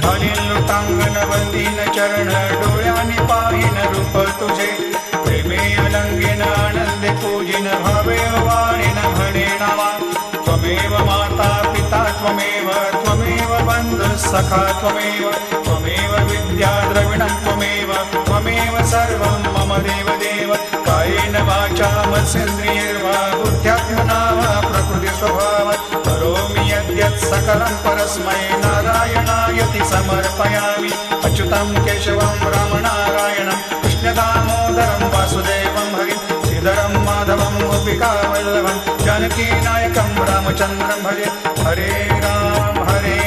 घालीन लुटांगण वंदीन चरण डोळ्यानी पाहिन रूप तुझे प्रेमे अलंगीन आनंदे पूजिन भावे वाणीन म्हणे नावा त्वमेव माता पिता त्वमेव त्वमेव बंधु सखा त्वमेव त्वमेव विद्या द्रविणं त्वमेव त्वमेव सर्वं मम देव देव कायेन वाचा मनसेन्द्रियैर्वा बुद्ध्यात्मना वा प्रकृति स्वभावात् करोमि यद्यत् सकलं परस्मै नारायणायति समर्पयामि अच्युतं केशवं रामनारायणं कृष्णदामोदरं वासुदेवं हरिं श्रीधरं माधवं गोपिकावल्लभं जानकीनायकं रामचन्द्रं भजे हरे